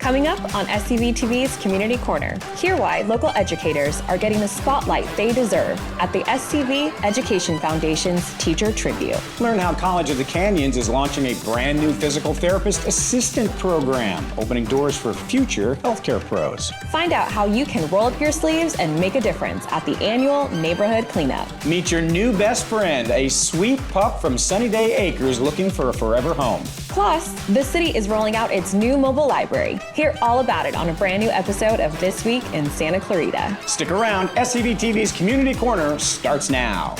Coming up on SCVTV's Community Corner, hear why local educators are getting the spotlight they deserve at the SCV Education Foundation's Teacher Tribute. Learn how College of the Canyons is launching a brand new physical therapist assistant program, opening doors for future healthcare pros. Find out how you can roll up your sleeves and make a difference at the annual neighborhood cleanup. Meet your new best friend, a sweet pup from Sunny Day Acres looking for a forever home. Plus, the city is rolling out its new mobile library. Hear all about it on a brand new episode of This Week in Santa Clarita. Stick around, SCVTV's Community Corner starts now.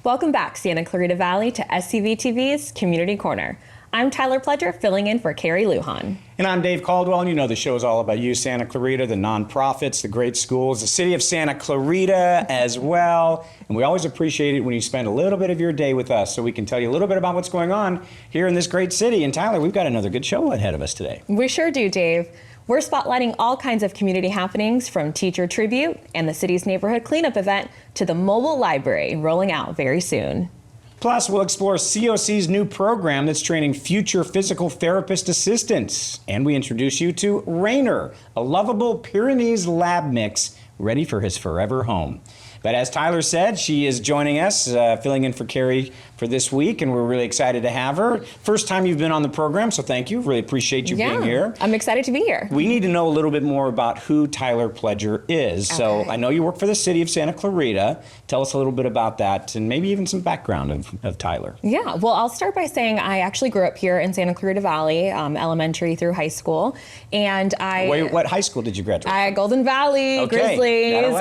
Welcome back, Santa Clarita Valley, to SCVTV's Community Corner. I'm Tyler Pledger, filling in for Carrie Lujan. And I'm Dave Caldwell, and you know the show is all about you, Santa Clarita, the nonprofits, the great schools, the city of Santa Clarita as well. And we always appreciate it when you spend a little bit of your day with us so we can tell you a little bit about what's going on here in this great city. And Tyler, we've got another good show ahead of us today. We sure do, Dave. We're spotlighting all kinds of community happenings, from Teacher Tribute and the city's neighborhood cleanup event to the mobile library rolling out very soon. Plus, we'll explore COC's new program that's training future physical therapist assistants. And we introduce you to Rainer, a lovable Pyrenees lab mix ready for his forever home. But as Tyler said, she is joining us, filling in for Carrie for this week, and we're really excited to have her. First time you've been on the program, so thank you. Really appreciate you being here. I'm excited to be here. We need to know a little bit more about who Tyler Pledger is. Okay. So I know you work for the city of Santa Clarita. Tell us a little bit about that and maybe even some background of Tyler. Yeah, well, I'll start by saying I actually grew up here in Santa Clarita Valley, elementary through high school. And Wait, what high school did you graduate from? Golden Valley, Grizzlies.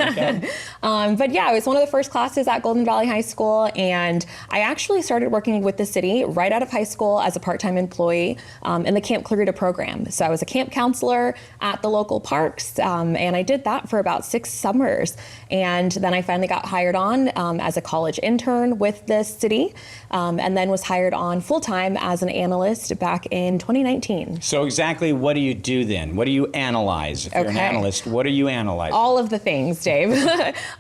Okay. But yeah, I was one of the first classes at Golden Valley High School, and I actually started working with the city right out of high school as a part-time employee in the Camp Clarita program. So I was a camp counselor at the local parks, and I did that for about 6 summers. And then I finally got hired on as a college intern with the city, and then was hired on full-time as an analyst back in 2019. So exactly what do you do then? What do you analyze? If you're an analyst, what do you analyze? All of the things, Dave.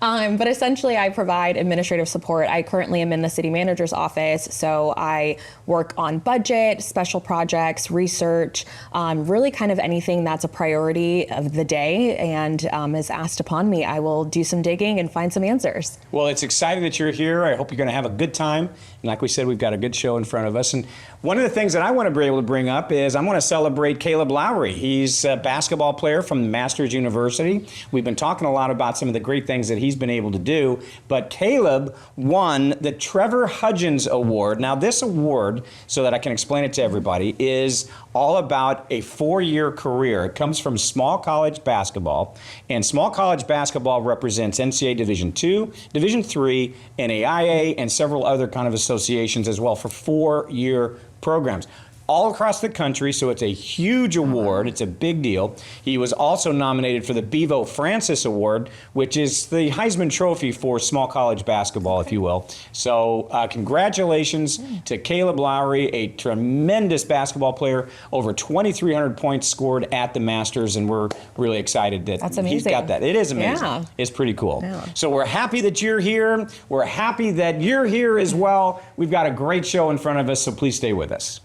But essentially, I provide administrative support. I currently am in the city manager's office, so I work on budget, special projects, research, really kind of anything that's a priority of the day and is asked upon me. I will do some digging and find some answers. Well, it's exciting that you're here. I hope you're going to have a good time. And like we said, we've got a good show in front of us. And one of the things that I want to be able to bring up is I want to celebrate Caleb Lowry. He's a basketball player from Masters University. We've been talking a lot about some of the great things that he's been able to do, but Caleb won the Trevor Hudgens Award. Now this award, so that I can explain it to everybody, is all about a 4-year career. It comes from small college basketball, and small college basketball represents NCAA Division II, Division III, NAIA, and several other kind of associations as well for 4-year programs all across the country, so it's a huge award. It's a big deal. He was also nominated for the Bevo Francis Award, which is the Heisman Trophy for small college basketball, if you will. So congratulations to Caleb Lowry, a tremendous basketball player, over 2,300 points scored at the Masters, and we're really excited that he's got that. It is amazing. Yeah. It's pretty cool. Yeah. So we're happy that you're here. We're happy that you're here as well. We've got a great show in front of us, so please stay with us.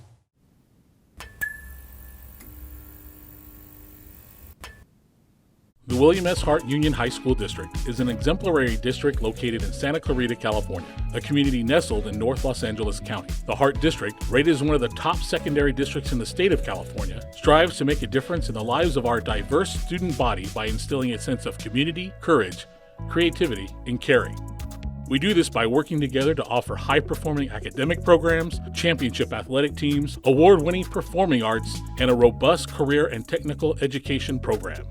The William S. Hart Union High School District is an exemplary district located in Santa Clarita, California, a community nestled in North Los Angeles County. The Hart District, rated as one of the top secondary districts in the state of California, strives to make a difference in the lives of our diverse student body by instilling a sense of community, courage, creativity, and caring. We do this by working together to offer high-performing academic programs, championship athletic teams, award-winning performing arts, and a robust career and technical education program.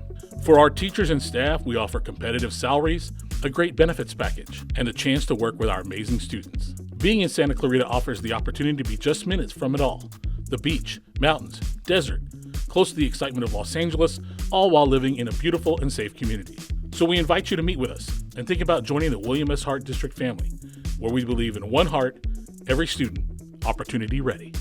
For our teachers and staff, we offer competitive salaries, a great benefits package, and a chance to work with our amazing students. Being in Santa Clarita offers the opportunity to be just minutes from it all. The beach, mountains, desert, close to the excitement of Los Angeles, all while living in a beautiful and safe community. So we invite you to meet with us and think about joining the William S. Hart District family, where we believe in one heart, every student, opportunity ready.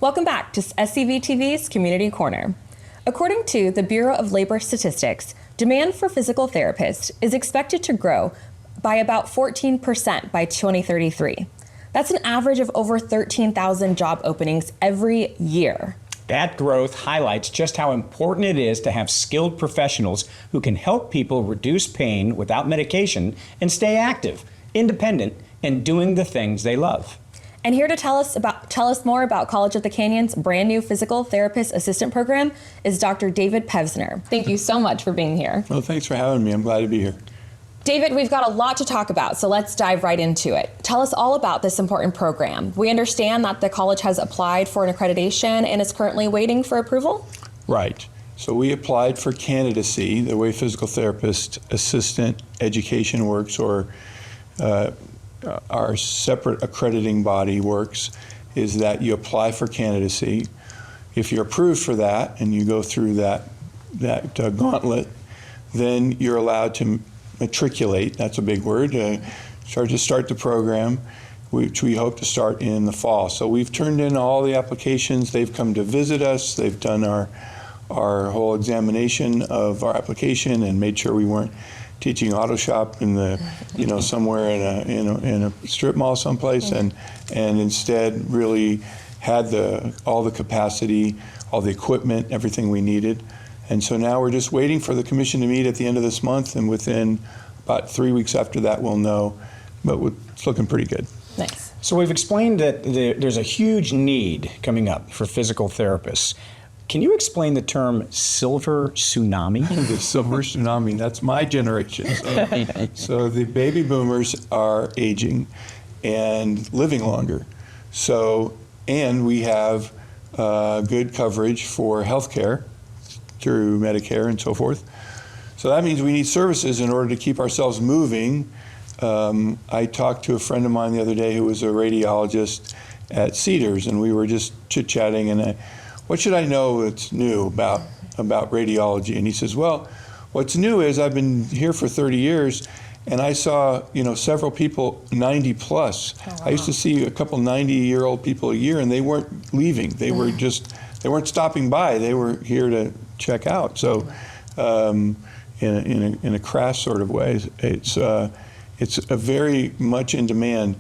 Welcome back to SCVTV's Community Corner. According to the Bureau of Labor Statistics, demand for physical therapists is expected to grow by about 14% by 2033. That's an average of over 13,000 job openings every year. That growth highlights just how important it is to have skilled professionals who can help people reduce pain without medication and stay active, independent, and doing the things they love. And here to tell us more about College of the Canyon's brand new physical therapist assistant program is Dr. David Pevsner. Thank you so much for being here. Well, thanks for having me. I'm glad to be here. David, we've got a lot to talk about, so let's dive right into it. Tell us all about this important program. We understand that the college has applied for an accreditation and is currently waiting for approval? Right. So we applied for candidacy, the way physical therapist assistant education works, or our separate accrediting body works, is that you apply for candidacy. If you're approved for that and you go through that gauntlet, then you're allowed to matriculate. That's a big word. Start the program, which we hope to start in the fall. So we've turned in all the applications. They've come to visit us. They've done our whole examination of our application and made sure we weren't teaching auto shop in the, somewhere in a strip mall someplace, and instead really had all the capacity, all the equipment, everything we needed. And so now we're just waiting for the commission to meet at the end of this month, and within about 3 weeks after that we'll know, but it's looking pretty good. Nice. So we've explained that there's a huge need coming up for physical therapists. Can you explain the term silver tsunami? The silver tsunami, that's my generation. So the baby boomers are aging and living longer. And we have good coverage for health care through Medicare and so forth. So that means we need services in order to keep ourselves moving. I talked to a friend of mine the other day who was a radiologist at Cedars, and we were just chit-chatting, and what should I know that's new about radiology? And he says, well, what's new is I've been here for 30 years, and I saw several people 90 plus. Oh, wow. I used to see a couple 90-year-old people a year, and they weren't leaving. They weren't stopping by. They were here to check out. So in a crass sort of way, it's a very much in demand.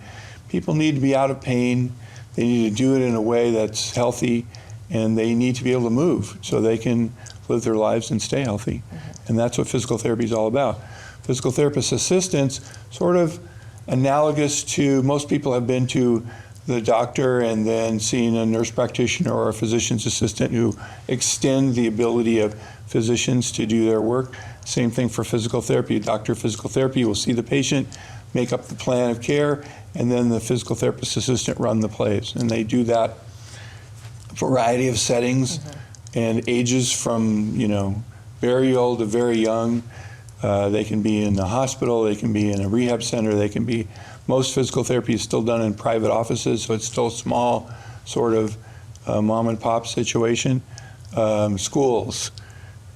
People need to be out of pain. They need to do it in a way that's healthy, and they need to be able to move so they can live their lives and stay healthy. And that's what physical therapy is all about. Physical therapist assistants, sort of analogous to, most people have been to the doctor and then seen a nurse practitioner or a physician's assistant who extend the ability of physicians to do their work. Same thing for physical therapy. A doctor of physical therapy will see the patient, make up the plan of care, and then the physical therapist assistant run the plays. And they do that variety of settings and ages from very old to very young. They can be in the hospital, they can be in a rehab center, most physical therapy is still done in private offices, so it's still a small sort of mom and pop situation. Schools,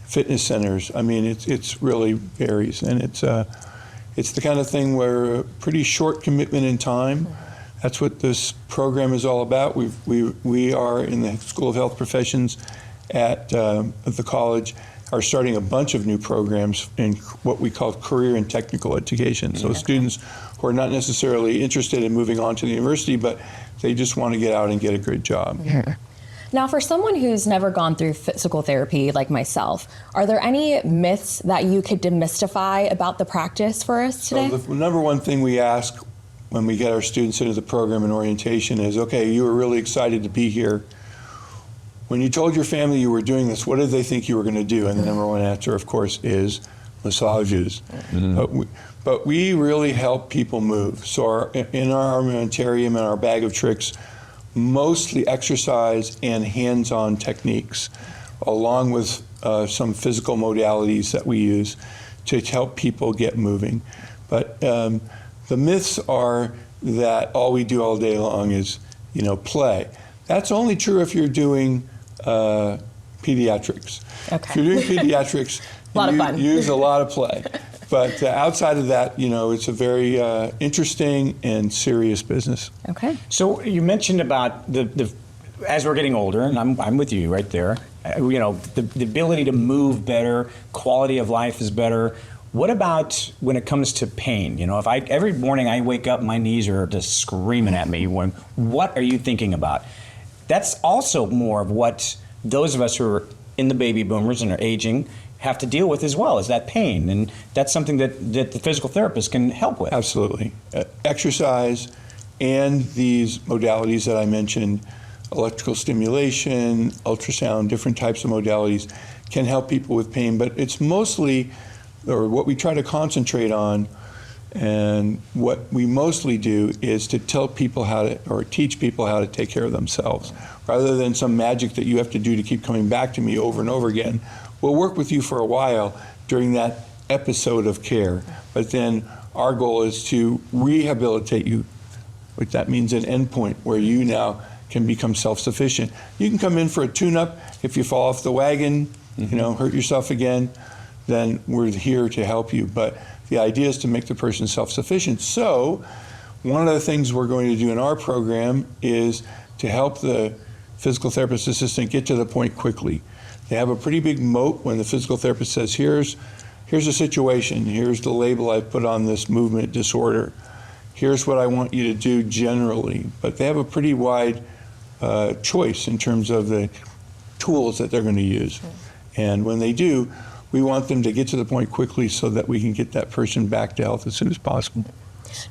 fitness centers, I mean it's really varies, and it's the kind of thing where a pretty short commitment in time. That's what this program is all about. We are in the School of Health Professions at the college are starting a bunch of new programs in what we call career and technical education. So students who are not necessarily interested in moving on to the university, but they just want to get out and get a good job. Now, for someone who's never gone through physical therapy like myself, are there any myths that you could demystify about the practice for us today? So the number one thing we ask when we get our students into the program in orientation is, okay, you were really excited to be here. When you told your family you were doing this, what did they think you were going to do? And the number one answer, of course, is massages. But we really help people move. So in our armamentarium and our bag of tricks, mostly exercise and hands-on techniques, along with some physical modalities that we use to help people get moving. But the myths are that all we do all day long is, play. That's only true if you're doing pediatrics. Okay. If you're doing pediatrics, you use a lot of play. But outside of that, it's a very interesting and serious business. Okay. So you mentioned about the as we're getting older, and I'm with you right there, you know, the ability to move better, quality of life is better. What about when it comes to pain? You know, if every morning I wake up, my knees are just screaming at me. What are you thinking about? That's also more of what those of us who are in the baby boomers and are aging have to deal with as well, is that pain. And that's something that the physical therapist can help with. Absolutely. Exercise and these modalities that I mentioned, electrical stimulation, ultrasound, different types of modalities can help people with pain, but it's mostly, or what we try to concentrate on and what we mostly do is to tell people how to, or teach people how to take care of themselves, rather than some magic that you have to do to keep coming back to me over and over again. We'll work with you for a while during that episode of care, but then our goal is to rehabilitate you, which that means an endpoint where you now can become self-sufficient. You can come in for a tune-up. If you fall off the wagon, you know, hurt yourself again, then we're here to help you. But the idea is to make the person self-sufficient. So one of the things we're going to do in our program is to help the physical therapist assistant get to the point quickly. They have a pretty big moat when the physical therapist says, here's a situation, here's the label I've put on this movement disorder, here's what I want you to do generally. But they have a pretty wide choice in terms of the tools that they're going to use. And when they do, we want them to get to the point quickly so that we can get that person back to health as soon as possible.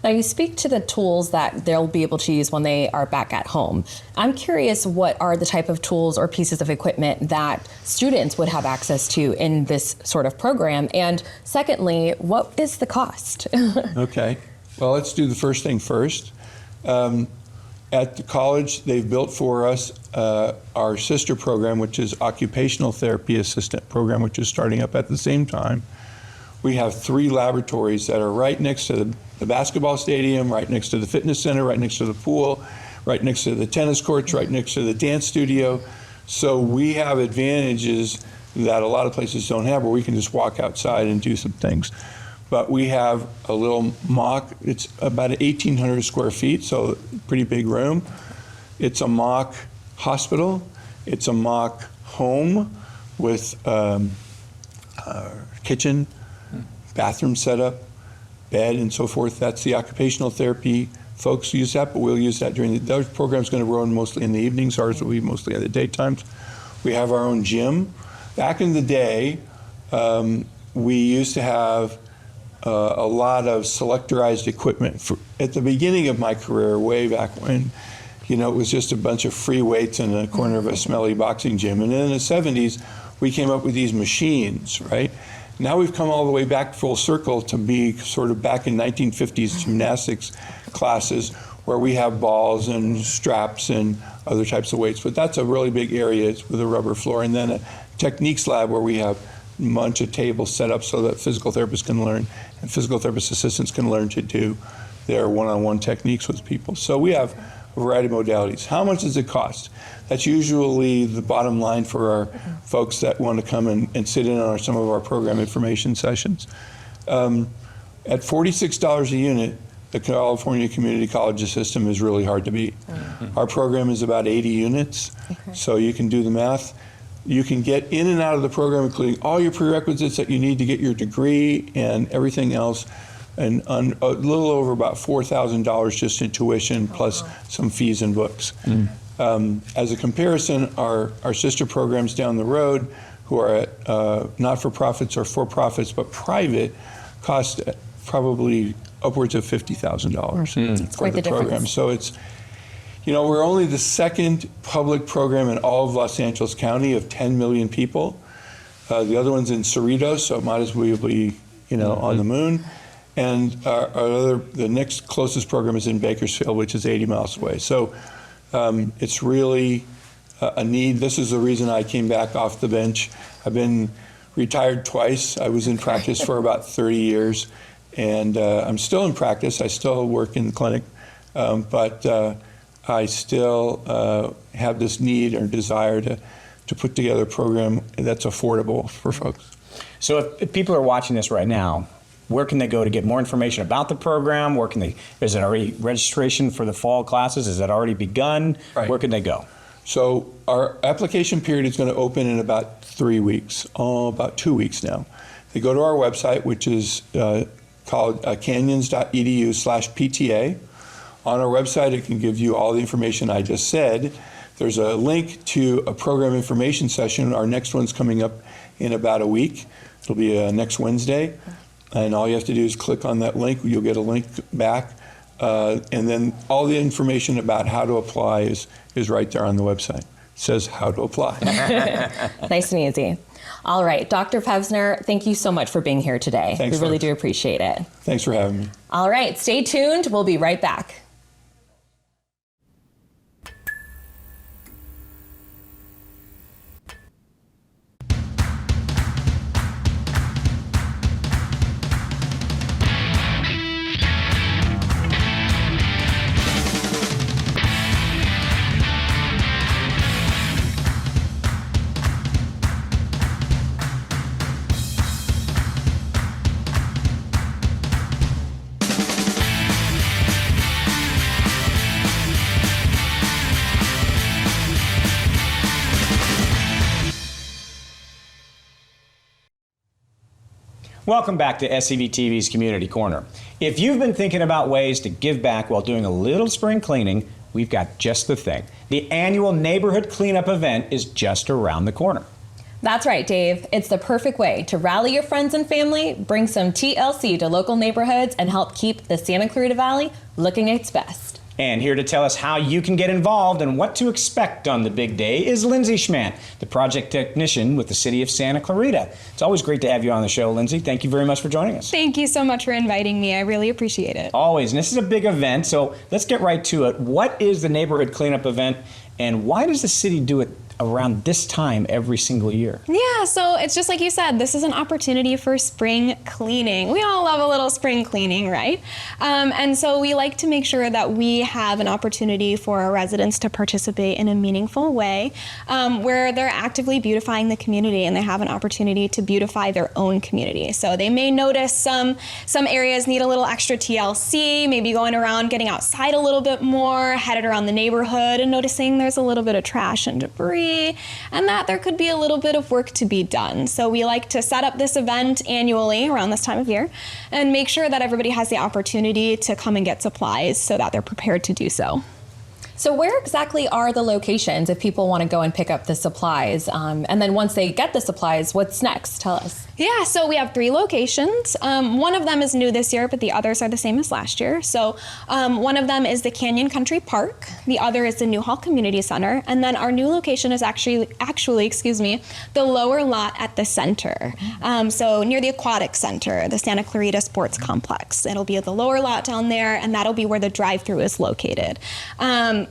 Now, you speak to the tools that they'll be able to use when they are back at home. I'm curious, what are the type of tools or pieces of equipment that students would have access to in this sort of program? And secondly, what is the cost? Okay. Well, let's do the first thing first. At the college, they've built for us our sister program, which is Occupational Therapy Assistant program, which is starting up at the same time. We have 3 laboratories that are right next to the basketball stadium, right next to the fitness center, right next to the pool, right next to the tennis courts, right next to the dance studio. So we have advantages that a lot of places don't have, where we can just walk outside and do some things. But we have a little mock, it's about 1,800 square feet, so pretty big room. It's a mock hospital. It's a mock home with kitchen, bathroom setup, bed, and so forth. That's the occupational therapy folks use that, but we'll use that during those programs going to run mostly in the evenings. Ours will be mostly in the daytimes. We have our own gym. Back in the day, we used to have a lot of selectorized equipment. At the beginning of my career, way back when, you know, it was just a bunch of free weights in the corner of a smelly boxing gym. And then in the 70s, we came up with these machines, right? Now we've come all the way back full circle to be sort of back in 1950s gymnastics classes, where we have balls and straps and other types of weights. But that's a really big area with a rubber floor. And then a techniques lab where we have a bunch of tables set up so that physical therapists can learn and physical therapist assistants can learn to do their one-on-one techniques with people. So we have a variety of modalities. How much does it cost? That's usually the bottom line for our folks that want to come and sit in on some of our program information sessions. At $46 a unit, the California Community College system is really hard to beat. Our program is about 80 units, so you can do the math. You can get in and out of the program, including all your prerequisites that you need to get your degree and everything else, and a little over about $4,000 just in tuition, plus some fees and books. As a comparison, our sister programs down the road, who are at not-for-profits or for-profits, but private, cost probably upwards of $50,000 for the program. So it's, you know, we're only the second public program in all of Los Angeles County of 10 million people. The other one's in Cerritos, so it might as well be, you know, on the moon. And the next closest program is in Bakersfield, which is 80 miles away. So it's really a need. This is the reason I came back off the bench. I've been retired twice. I was in practice for about 30 years, and I'm still in practice. I still work in the clinic, but I still have this need or desire to put together a program that's affordable for folks. So if people are watching this right now, where can they go to get more information about the program? Where can they, is it already registration for the fall classes? Is that already begun? Right. Where can they go? So our application period is going to open in about 3 weeks, about 2 weeks now. They go to our website, which is called canyons.edu/PTA. On our website, it can give you all the information I just said. There's a link to a program information session. Our next one's coming up in about a week. It'll be next Wednesday. And all you have to do is click on that link. You'll get a link back. And then all the information about how to apply is right there on the website. It says how to apply. Nice and easy. All right, Dr. Pevsner, thank you so much for being here today. Thanks, we really folks. do appreciate it. Thanks for having me. All right, stay tuned. We'll be right back. Welcome back to SCVTV's Community Corner. If you've been thinking about ways to give back while doing a little spring cleaning, we've got just the thing. The annual neighborhood cleanup event is just around the corner. That's right, Dave. It's the perfect way to rally your friends and family, bring some TLC to local neighborhoods, and help keep the Santa Clarita Valley looking its best. And here to tell us how you can get involved and what to expect on the big day is Lindsay Schmant, the project technician with the City of Santa Clarita. It's always great to have you on the show, Lindsay. Thank you very much for joining us. Thank you so much for inviting me. I really appreciate it. Always. And this is a big event, so let's get right to it. What is the neighborhood cleanup event, and why does the city do it around this time every single year? Yeah, so it's just like you said, this is an opportunity for spring cleaning. We all love a little spring cleaning, right? And so we like to make sure that we have an opportunity for our residents to participate in a meaningful way, where they're actively beautifying the community and they have an opportunity to beautify their own community. So they may notice some areas need a little extra TLC, maybe going around, getting outside a little bit more, headed around the neighborhood and noticing there's a little bit of trash and debris, and that there could be a little bit of work to be done. So we like to set up this event annually around this time of year and make sure that everybody has the opportunity to come and get supplies so that they're prepared to do so. So where exactly are the locations if people want to go and pick up the supplies? And then once they get the supplies, what's next? Tell us. Yeah, so we have 3 locations. One of them is new this year, but the others are the same as last year. So one of them is the Canyon Country Park. The other is the Newhall Community Center. And then our new location is actually, the lower lot at the center. So near the Aquatic Center, the Santa Clarita Sports Complex. It'll be at the lower lot down there, and that'll be where the drive-thru is located.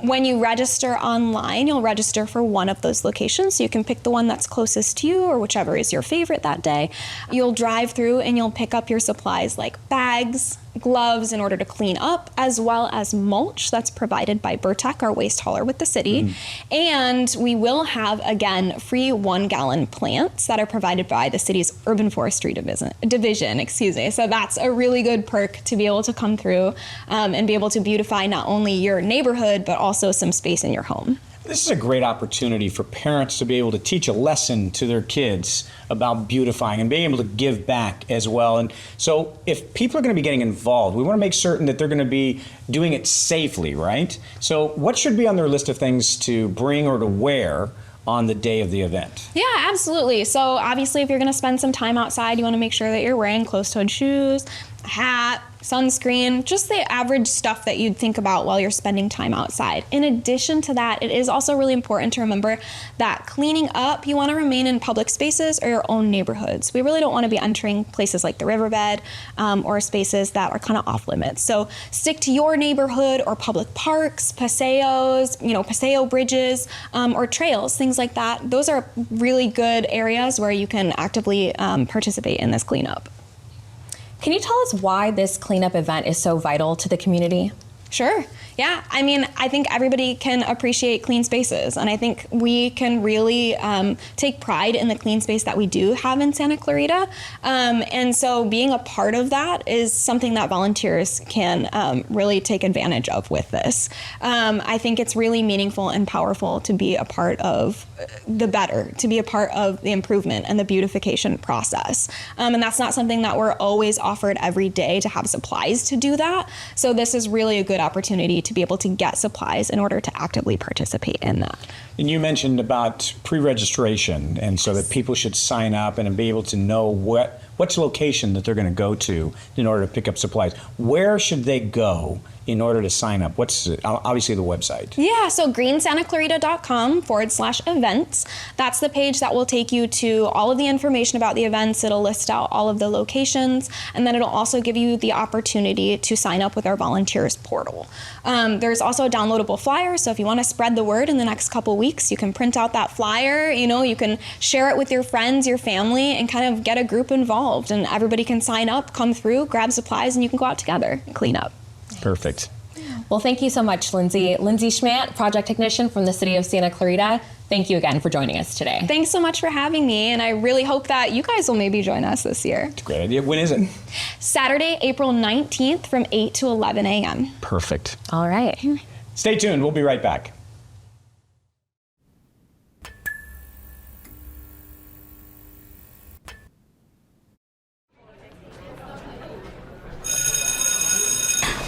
When you register online, you'll register for one of those locations. So you can pick the one that's closest to you or whichever is your favorite that day. You'll drive through and you'll pick up your supplies like bags, gloves in order to clean up, as well as mulch that's provided by Burtech, our waste hauler with the city. And we will have, again, free 1-gallon plants that are provided by the city's urban forestry division. So that's a really good perk to be able to come through and be able to beautify not only your neighborhood, but also some space in your home. This is a great opportunity for parents to be able to teach a lesson to their kids about beautifying and being able to give back as well. And so if people are going to be getting involved, we want to make certain that they're going to be doing it safely, right? So what should be on their list of things to bring or to wear on the day of the event? Yeah, absolutely. So obviously if you're going to spend some time outside, you want to make sure that you're wearing closed-toed shoes, a hat, sunscreen, just the average stuff that you'd think about while you're spending time outside. In addition to that, it is also really important to remember that cleaning up, you want to remain in public spaces or your own neighborhoods. We really don't want to be entering places like the riverbed or spaces that are kind of off limits. So stick to your neighborhood or public parks, paseos, paseo bridges, or trails, things like that. Those are really good areas where you can actively participate in this cleanup. Can you tell us why this cleanup event is so vital to the community? Sure. Yeah, I mean, I think everybody can appreciate clean spaces, and I think we can really take pride in the clean space that we do have in Santa Clarita. And so being a part of that is something that volunteers can really take advantage of with this. I think it's really meaningful and powerful to be a part of to be a part of the improvement and the beautification process. And that's not something that we're always offered every day to have supplies to do that. So this is really a good opportunity to be able to get supplies in order to actively participate in that. And you mentioned about pre-registration, and so that people should sign up and be able to know which location that they're going to go to in order to pick up supplies. Where should they go in order to sign up? What's obviously the website? Yeah, so greensantaclarita.com/events. That's the page that will take you to all of the information about the events. It'll list out all of the locations, and then it'll also give you the opportunity to sign up with our volunteers portal. There's also a downloadable flyer, so if you want to spread the word in the next couple weeks, you can print out that flyer. You can share it with your friends, your family, and kind of get a group involved, and everybody can sign up, come through, grab supplies, and you can go out together and clean up. Perfect. Well, thank you so much, Lindsay. Lindsay Schmatt, project technician from the City of Santa Clarita. Thank you again for joining us today. Thanks so much for having me, and I really hope that you guys will maybe join us this year. It's a great idea. When is it? Saturday, April 19th from 8 to 11 a.m. Perfect. All right. Stay tuned. We'll be right back.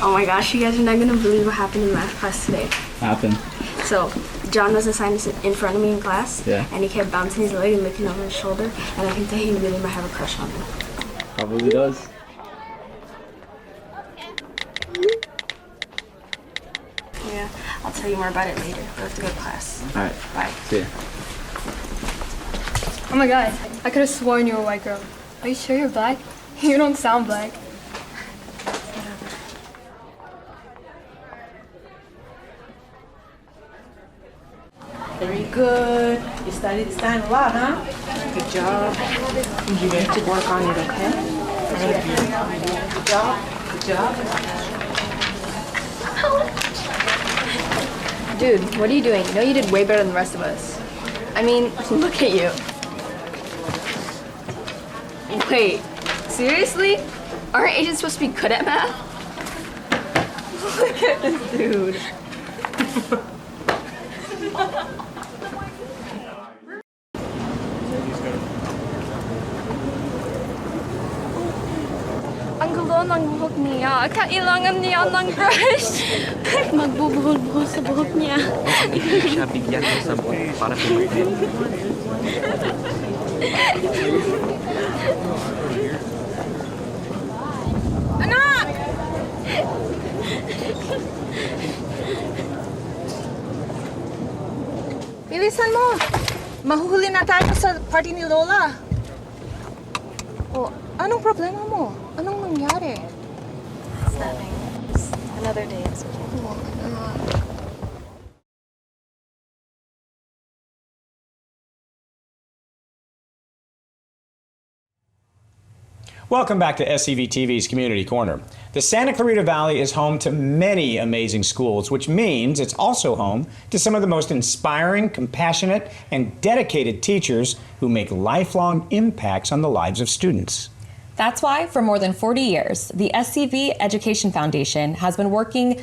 Oh my gosh, you guys are not gonna believe what happened in math class today. Happened. So, John was assigned to sit in front of me in class, Yeah. and he kept bouncing his leg and looking over his shoulder, and I can tell he really might have a crush on me. Probably does. Yeah, I'll tell you more about it later. We have to go to class. Alright. Bye. See ya. Oh my god, I could have sworn you were a white girl. Are you sure you're black? You don't sound black. Very good. You studied stand a lot, huh? Good job. You need to work on it, okay? Good job. Good job. Dude, what are you doing? You know you did way better than the rest of us. I mean, look at you. Wait, seriously? Aren't Asians supposed to be good at math? Look at this dude. Ang gulo ng buhok niya. Kailangan niya ng brush. Magbubuhol-buhol sa buhok niya. Hindi siya bigyan ng sabon para pumigil. Anak! Bilisan mo. Mahuhuli na tayo sa party ni Lola. Oh, anong problema mo? Anong nangyari? It's nothing. It's another day. It's okay. Welcome back to SCVTV's Community Corner. The Santa Clarita Valley is home to many amazing schools, which means it's also home to some of the most inspiring, compassionate, and dedicated teachers who make lifelong impacts on the lives of students. That's why, for more than 40 years, the SCV Education Foundation has been working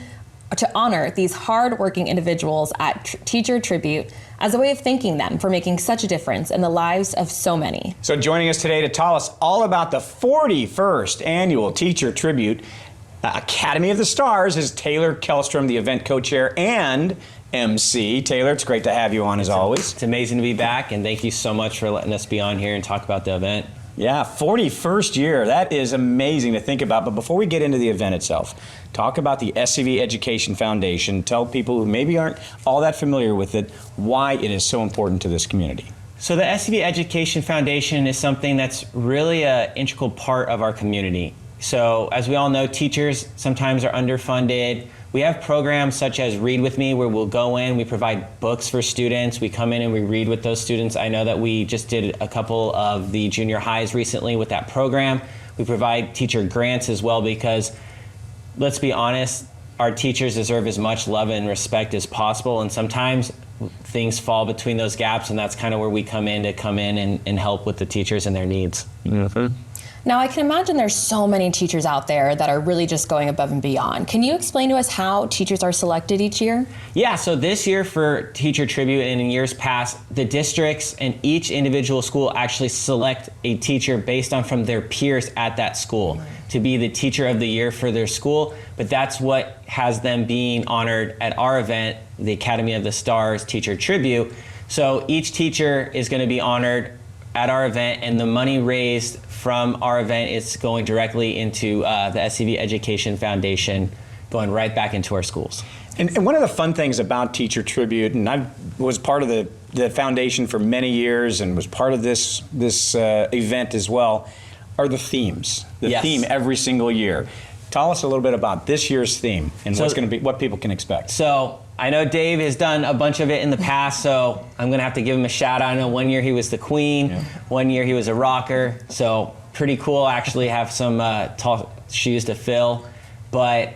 to honor these hard-working individuals at Teacher Tribute as a way of thanking them for making such a difference in the lives of so many. So joining us today to tell us all about the 41st Annual Teacher Tribute Academy of the Stars is Taylor Kellstrom, the event co-chair and MC. Taylor, it's great to have you on as always. It's amazing to be back, and thank you so much for letting us be on here and talk about the event. Yeah, 41st year. That is amazing to think about. But before we get into the event itself, talk about the SCV Education Foundation. Tell people who maybe aren't all that familiar with it why it is so important to this community. So the SCV Education Foundation is something that's really an integral part of our community. So as we all know, teachers sometimes are underfunded. We have programs such as Read With Me, where we'll go in, we provide books for students, we come in and we read with those students. I know that we just did a couple of the junior highs recently with that program. We provide teacher grants as well because, let's be honest, our teachers deserve as much love and respect as possible, and sometimes things fall between those gaps, and that's kind of where we come in and help with the teachers and their needs. Now, I can imagine there's so many teachers out there that are really just going above and beyond. Can you explain to us how teachers are selected each year? Yeah, so this year for Teacher Tribute and in years past, the districts and each individual school actually select a teacher based on from their peers at that school to be the teacher of the year for their school. But that's what has them being honored at our event, the Academy of the Stars Teacher Tribute. So each teacher is going to be honored at our event, and the money raised from our event is going directly into the SCV Education Foundation, going right back into our schools. And one of the fun things about Teacher Tribute, and I was part of the foundation for many years and was part of this event as well, are the themes. The theme every single year. Tell us a little bit about this year's theme and what's going to be, what people can expect. So I know Dave has done a bunch of it in the past, so I'm going to have to give him a shout out. I know one year he was the queen, one year he was a rocker, so pretty cool. Actually have some tall shoes to fill. But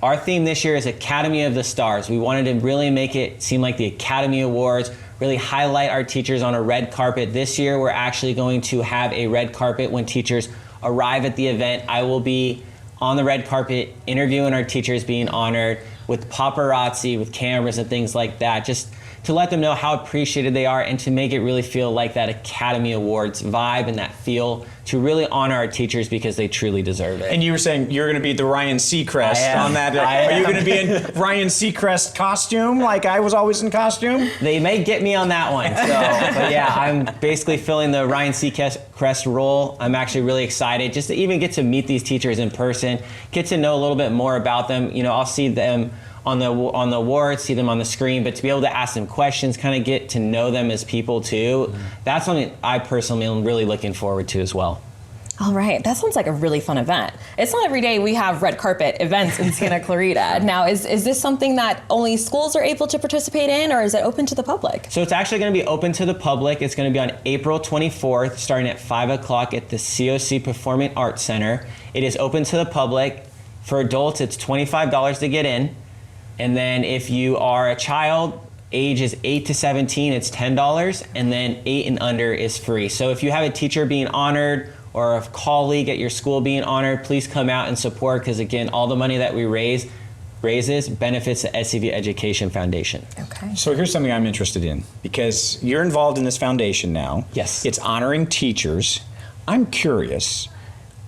our theme this year is Academy of the Stars. We wanted to really make it seem like the Academy Awards, really highlight our teachers on a red carpet. This year we're actually going to have a red carpet when teachers arrive at the event. I will be on the red carpet interviewing our teachers being honored with paparazzi, with cameras and things like that, just to let them know how appreciated they are and to make it really feel like that Academy Awards vibe and that feel to really honor our teachers because they truly deserve it. And you were saying you're going to be the Ryan Seacrest on that. Are you going to be in Ryan Seacrest costume like I was always in costume? They may get me on that one. So, but yeah, I'm basically filling the Ryan Seacrest role. I'm actually really excited just to even get to meet these teachers in person, get to know a little bit more about them. You know, I'll see them on the awards, see them on the screen, but to be able to ask them questions, kind of get to know them as people too, that's something I personally am really looking forward to as well. All right, that sounds like a really fun event. It's not every day we have red carpet events in Santa Clarita. Now, is this something that only schools are able to participate in, or is it open to the public? So it's actually going to be open to the public. It's going to be on April 24th, starting at 5 o'clock at the COC Performing Arts Center. It is open to the public. For adults, it's $25 to get in. And then if you are a child, ages 8 to 17, it's $10, and then 8 and under is free. So if you have a teacher being honored or a colleague at your school being honored, please come out and support, because again, all the money that we raises benefits the SCV Education Foundation. Okay. So here's something I'm interested in, because you're involved in this foundation now. Yes. It's honoring teachers. I'm curious,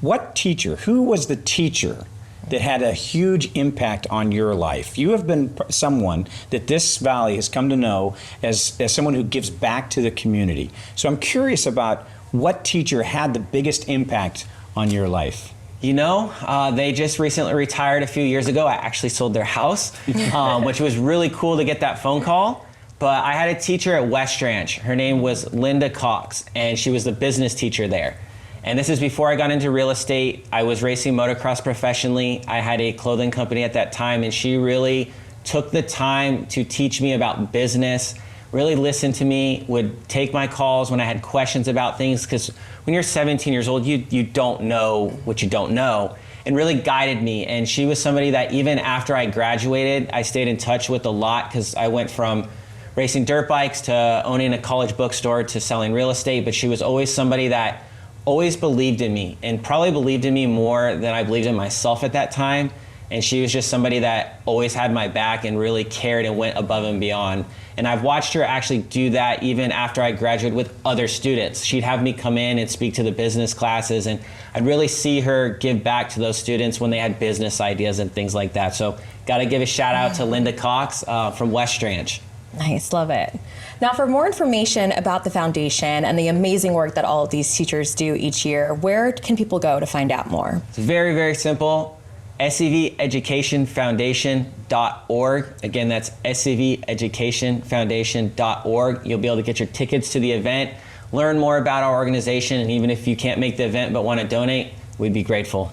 who was the teacher that had a huge impact on your life? You have been someone that this valley has come to know as someone who gives back to the community. So I'm curious about what teacher had the biggest impact on your life. You know, they just recently retired a few years ago. I actually sold their house, which was really cool to get that phone call. But I had a teacher at West Ranch. Her name was Linda Cox, and she was the business teacher there. And this is before I got into real estate. I was racing motocross professionally. I had a clothing company at that time, and she really took the time to teach me about business, really listened to me, would take my calls when I had questions about things, because when you're 17 years old, you don't know what you don't know, and really guided me. And she was somebody that even after I graduated, I stayed in touch with a lot, because I went from racing dirt bikes to owning a college bookstore to selling real estate, but she was always somebody that always believed in me, and probably believed in me more than I believed in myself at that time. And she was just somebody that always had my back and really cared and went above and beyond. And I've watched her actually do that even after I graduated with other students. She'd have me come in and speak to the business classes, and I'd really see her give back to those students when they had business ideas and things like that. So gotta give a shout out to Linda Cox from West Ranch. Nice, love it. Now, for more information about the foundation and the amazing work that all of these teachers do each year, where can people go to find out more? It's very, very simple. SCVEducationFoundation.org. Again, that's SCVEducationFoundation.org. You'll be able to get your tickets to the event, learn more about our organization, and even if you can't make the event but want to donate, we'd be grateful.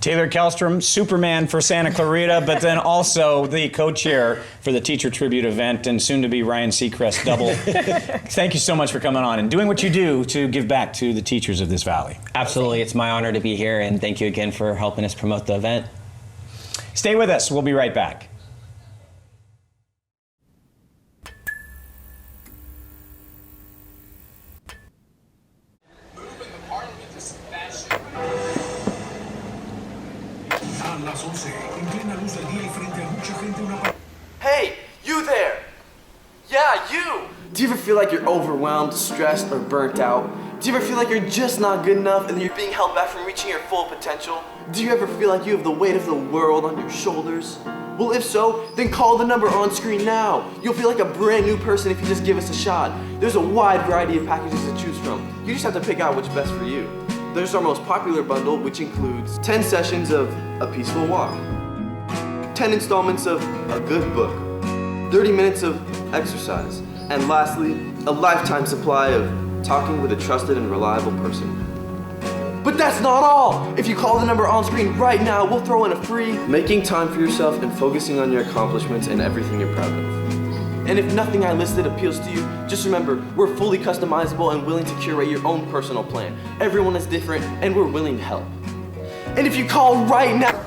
Taylor Kellstrom, Superman for Santa Clarita, but then also the co-chair for the Teacher Tribute event, and soon to be Ryan Seacrest double. Thank you so much for coming on and doing what you do to give back to the teachers of this valley. Absolutely. It's my honor to be here, and thank you again for helping us promote the event. Stay with us. We'll be right back. Hey, you there! Yeah, you! Do you ever feel like you're overwhelmed, stressed, or burnt out? Do you ever feel like you're just not good enough and you're being held back from reaching your full potential? Do you ever feel like you have the weight of the world on your shoulders? Well, if so, then call the number on screen now. You'll feel like a brand new person if you just give us a shot. There's a wide variety of packages to choose from. You just have to pick out what's best for you. There's our most popular bundle, which includes 10 sessions of a peaceful walk, 10 installments of a good book, 30 minutes of exercise, and lastly, a lifetime supply of talking with a trusted and reliable person. But that's not all! If you call the number on screen right now, we'll throw in a free making time for yourself and focusing on your accomplishments and everything you're proud of. And if nothing I listed appeals to you, just remember, we're fully customizable and willing to curate your own personal plan. Everyone is different, and we're willing to help. And if you call right now,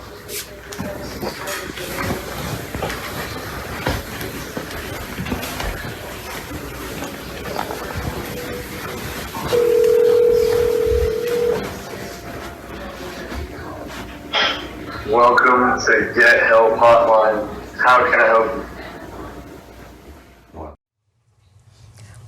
Welcome to Get Help Hotline. How can I help you?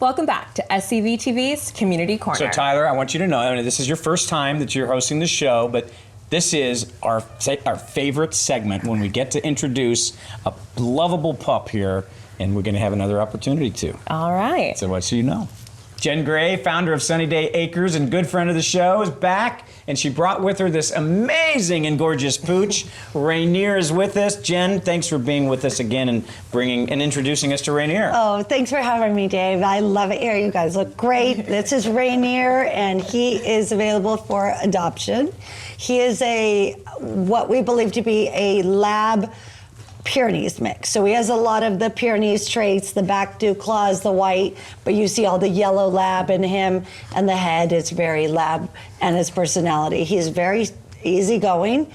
Welcome back to SCVTV's Community Corner. So Tyler, I want you to know, I mean, this is your first time that you're hosting the show, but this is our favorite segment when we get to introduce a lovable pup here, and we're going to have another opportunity to. All right. So what do you know? Jen Gray, founder of Sunny Day Acres and good friend of the show, is back, and she brought with her this amazing and gorgeous pooch. Rainier is with us. Jen, thanks for being with us again and bringing and introducing us to Rainier. Oh, thanks for having me, Dave. I love it here. You guys look great. This is Rainier, and he is available for adoption. He is what we believe to be a lab Pyrenees mix. So he has a lot of the Pyrenees traits, the back dew claws, the white, but you see all the yellow lab in him, and the head is very lab, and his personality. He's very easygoing,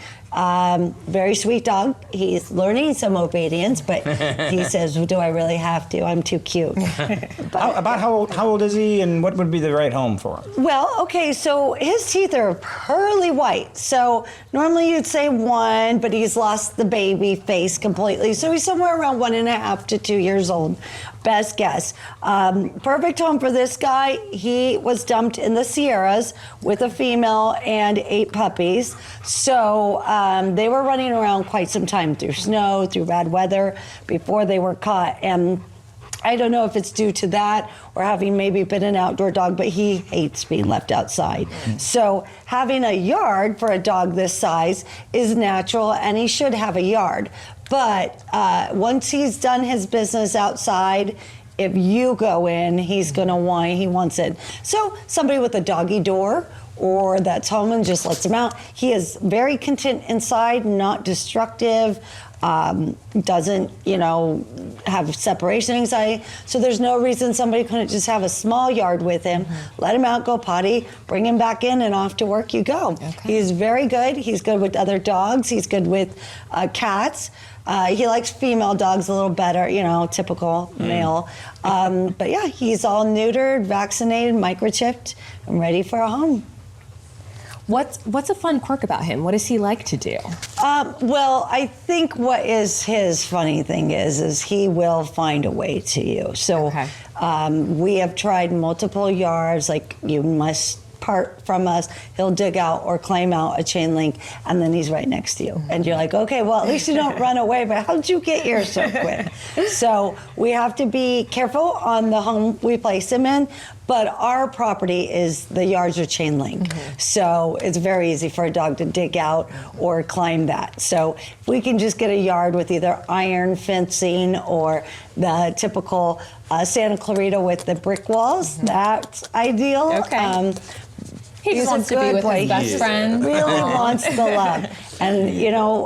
very sweet dog. He's learning some obedience, but he says, do I really have to? I'm too cute. How old is he, and what would be the right home for him? Well, okay, so his teeth are pearly white. So normally you'd say 1, but he's lost the baby face completely. So he's somewhere around 1.5 to 2 years old. Best guess. Perfect home for this guy. He was dumped in the Sierras with a female and 8 puppies. So they were running around quite some time through snow, through bad weather before they were caught. And I don't know if it's due to that or having maybe been an outdoor dog, but he hates being left outside. So having a yard for a dog this size is natural, and he should have a yard. But once he's done his business outside, if you go in, he's gonna whine, he wants it. So somebody with a doggy door or that's home and just lets him out. He is very content inside, not destructive, doesn't, have separation anxiety. So there's no reason somebody couldn't just have a small yard with him, let him out, go potty, bring him back in, and off to work you go. Okay. He's very good. He's good with other dogs. He's good with cats. He likes female dogs a little better, typical male. But yeah, he's all neutered, vaccinated, microchipped, and ready for a home. What's a fun quirk about him? What does he like to do? Well, I think what is his funny thing is he will find a way to you. So we have tried multiple yards, like you must part from us. He'll dig out or climb out a chain link, and then he's right next to you. And you're like, okay, well, at least you don't run away, but how'd you get here so quick? So we have to be careful on the home we place him in, but our property the yards are chain link. So it's very easy for a dog to dig out or climb that. So if we can just get a yard with either iron fencing or the typical Santa Clarita with the brick walls, that's ideal. Okay. He just wants to be with his best friend. Really wants the love. And,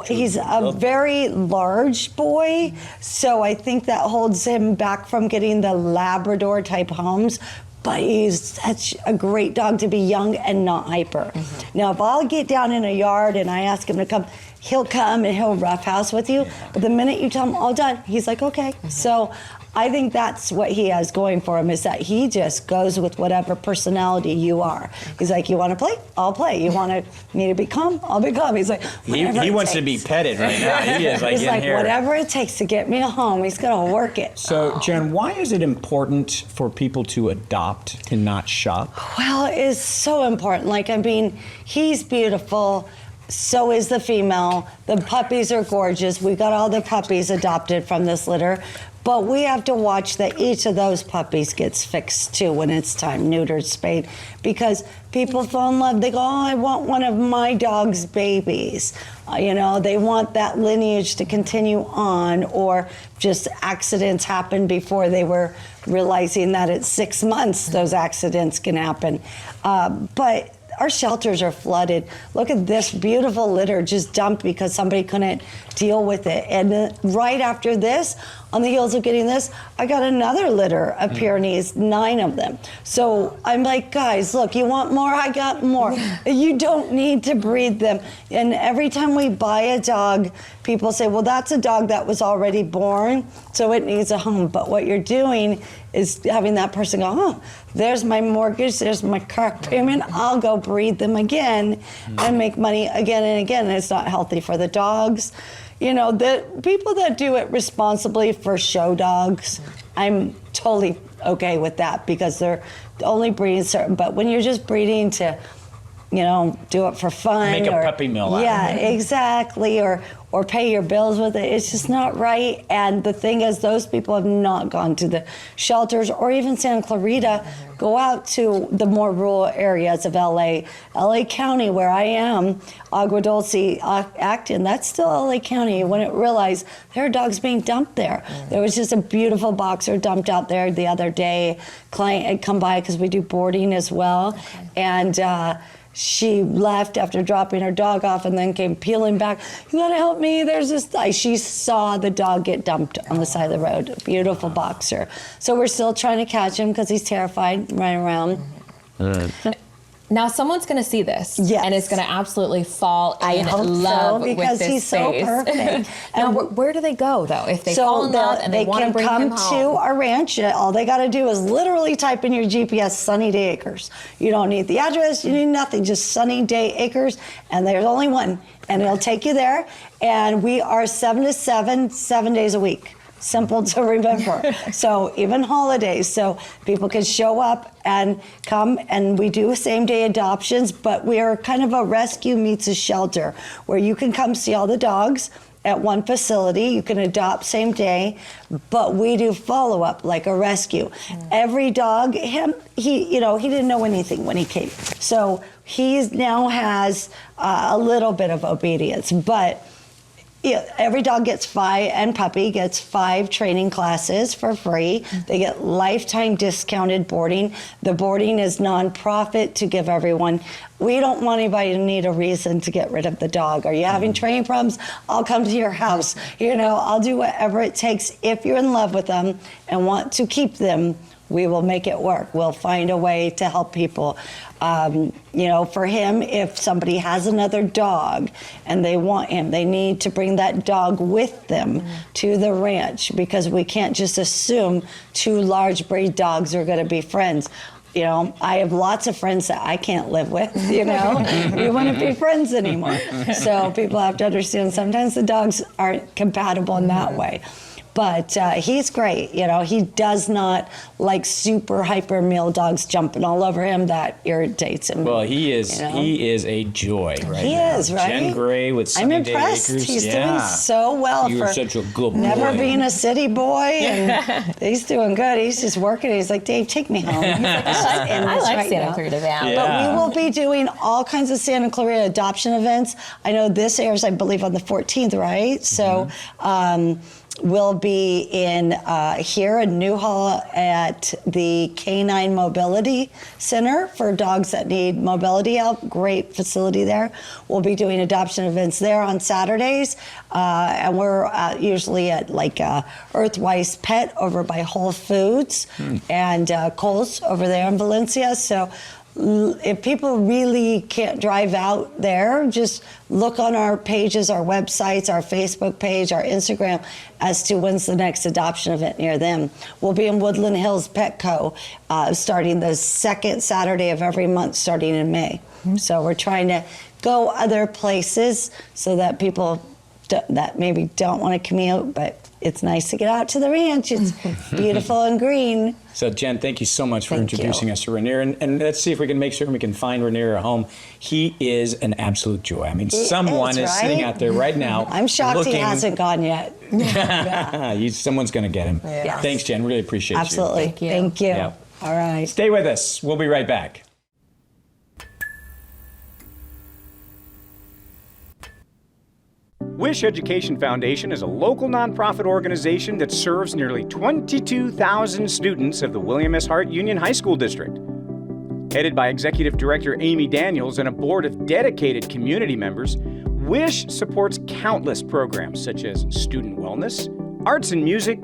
he's a very large boy, so I think that holds him back from getting the Labrador type homes. But he's such a great dog to be young and not hyper. Now, if I'll get down in a yard and I ask him to come, he'll come and he'll roughhouse with you. But the minute you tell him all done, he's like, okay. So I think that's what he has going for him, is that he just goes with whatever personality you are. He's like, you want to play? I'll play. You want me to be calm? I'll be calm. He's like, he wants to be petted right now. He is like, he's in like, here. whatever it takes to get me home, he's going to work it. So, Jen, why is it important for people to adopt and not shop? Well, it's so important. Like, I mean, he's beautiful. So is the female. The puppies are gorgeous. We got all the puppies adopted from this litter. But we have to watch that each of those puppies gets fixed too when it's time, neutered, spayed, because people fall in love. They go, oh, I want one of my dog's babies. You know, they want that lineage to continue on, or just accidents happen before they were realizing that at 6 months those accidents can happen. But our shelters are flooded. Look at this beautiful litter just dumped because somebody couldn't deal with it. And then right after this, on the heels of getting this, I got another litter of Pyrenees, 9 of them. So I'm like, guys, look, you want more? I got more. You don't need to breed them. And every time we buy a dog, people say, well, that's a dog that was already born, so it needs a home. But what you're doing is having that person go, oh, there's my mortgage, there's my car payment, I'll go breed them again and make money again and again. And it's not healthy for the dogs. You know, the people that do it responsibly for show dogs, I'm totally okay with that, because they're only breeding certain, but when you're just breeding to, you know, do it for fun. Make a puppy mill out of it. Yeah, exactly, or pay your bills with it. It's just not right. And the thing is, those people have not gone to the shelters or even Santa Clarita. Go out to the more rural areas of LA County, where I am, Agua Dulce, Acton, that's still LA County. You wouldn't realize there are dogs being dumped there. There was just a beautiful boxer dumped out there the other day. Client had come by because we do boarding as well. And she left after dropping her dog off and then came peeling back. You gotta help me, there's this guy. She saw the dog get dumped on the side of the road, a beautiful boxer. So we're still trying to catch him because he's terrified, running around. Now someone's going to see this, yes, and is going to absolutely fall I in hope love so, because with this he's so space. perfect. Now, where do they go though if they fall in love and they want to bring him home? They can come to our ranch. All they got to do is literally type in your GPS, Sunny Day Acres. You don't need the address. You need nothing. Just Sunny Day Acres, and there's only one, and it'll take you there. And we are 7 to 7, 7 days a week. Simple to remember. So even holidays, so people can show up and come, and we do same day adoptions, but we are kind of a rescue meets a shelter where you can come see all the dogs at one facility. You can adopt same day, but we do follow up like a rescue. Every dog, he didn't know anything when he came. So he now has a little bit of obedience, but yeah, every dog gets 5, and puppy gets 5 training classes for free. They get lifetime discounted boarding. The boarding is nonprofit to give everyone. We don't want anybody to need a reason to get rid of the dog. Are you having training problems? I'll come to your house. You know, I'll do whatever it takes. If you're in love with them and want to keep them, we will make it work. We'll find a way to help people. For him, if somebody has another dog and they want him, they need to bring that dog with them to the ranch, because we can't just assume 2 large breed dogs are going to be friends. You know, I have lots of friends that I can't live with, you know. We wouldn't be friends anymore. So people have to understand sometimes the dogs aren't compatible in that way. But he's great. You know, he does not like super hyper male dogs jumping all over him. That irritates him. Well, he is a joy right he now. Is, right? Jen Gray with Sunny I'm Day impressed. Acres. He's doing so well. You're for such a good boy. Never being a city boy, and he's doing good. He's just working. He's like, Dave, take me home. He's like, I like Santa Clarita Valley. But we will be doing all kinds of Santa Clarita adoption events. I know this airs, I believe, on the 14th, right? So we'll be in here in Newhall at the Canine Mobility Center for dogs that need mobility help. Great facility there. We'll be doing adoption events there on Saturdays. And we're usually at like Earthwise Pet over by Whole Foods and Kohl's over there in Valencia. So if people really can't drive out there, just look on our pages, our websites, our Facebook page, our Instagram, as to when's the next adoption event near them. We'll be in Woodland Hills Petco starting the second Saturday of every month starting in May. So we're trying to go other places so that people that maybe don't want to commute, but it's nice to get out to the ranch. It's beautiful and green. So, Jen, thank you so much for introducing us to Rainier. And let's see if we can make sure we can find Rainier a home. He is an absolute joy. I mean, someone is sitting out there right now. I'm shocked he hasn't gone yet. Someone's going to get him. Yes. Thanks, Jen. Really appreciate Absolutely. you. Thank you. Yeah. All right. Stay with us. We'll be right back. Wish Education Foundation is a local nonprofit organization that serves nearly 22,000 students of the William S. Hart Union High School District. Headed by Executive Director Amy Daniels and a board of dedicated community members, Wish supports countless programs such as student wellness, arts and music,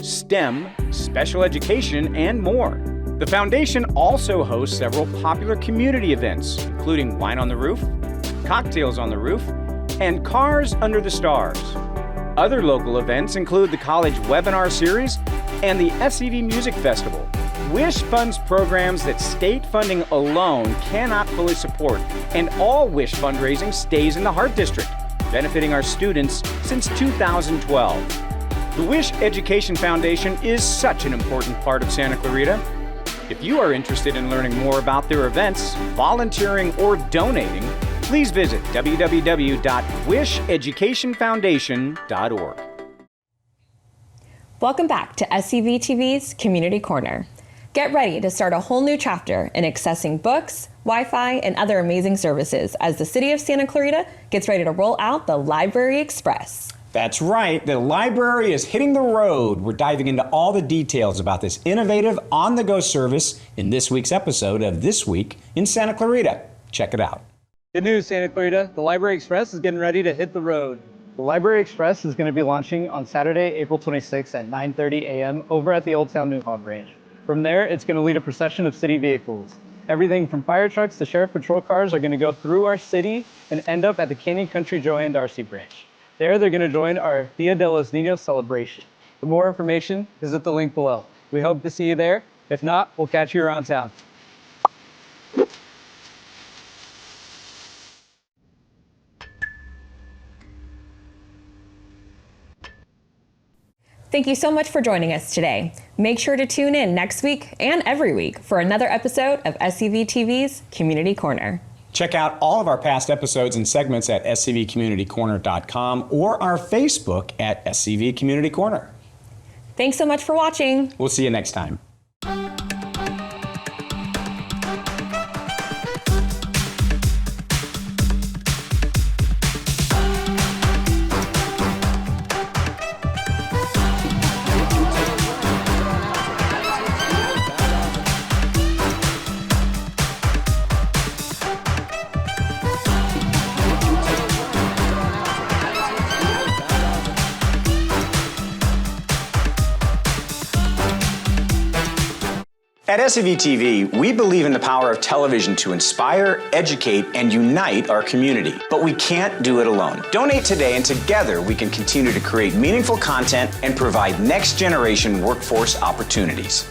STEM, special education, and more. The foundation also hosts several popular community events, including Wine on the Roof, Cocktails on the Roof, and Cars Under the Stars. Other local events include the College Webinar Series and the SCV Music Festival. Wish funds programs that state funding alone cannot fully support, and all Wish fundraising stays in the Hart District, benefiting our students since 2012. The Wish Education Foundation is such an important part of Santa Clarita. If you are interested in learning more about their events, volunteering, or donating, please visit www.wisheducationfoundation.org. Welcome back to SCVTV's Community Corner. Get ready to start a whole new chapter in accessing books, Wi-Fi, and other amazing services as the city of Santa Clarita gets ready to roll out the Library Express. That's right, the library is hitting the road. We're diving into all the details about this innovative on-the-go service in this week's episode of This Week in Santa Clarita. Check it out. Good news, Santa Clarita. The Library Express is getting ready to hit the road. The Library Express is going to be launching on Saturday, April 26th at 9:30 a.m. over at the Old Town Newhall Range. From there, it's going to lead a procession of city vehicles. Everything from fire trucks to sheriff patrol cars are going to go through our city and end up at the Canyon Country Joanne Darcy branch. There, they're going to join our Dia de los Niños celebration. For more information, visit the link below. We hope to see you there. If not, we'll catch you around town. Thank you so much for joining us today. Make sure to tune in next week and every week for another episode of SCVTV's Community Corner. Check out all of our past episodes and segments at scvcommunitycorner.com or our Facebook at SCV Community Corner. Thanks so much for watching. We'll see you next time. At SCVTV, we believe in the power of television to inspire, educate, and unite our community. But we can't do it alone. Donate today, and together we can continue to create meaningful content and provide next-generation workforce opportunities.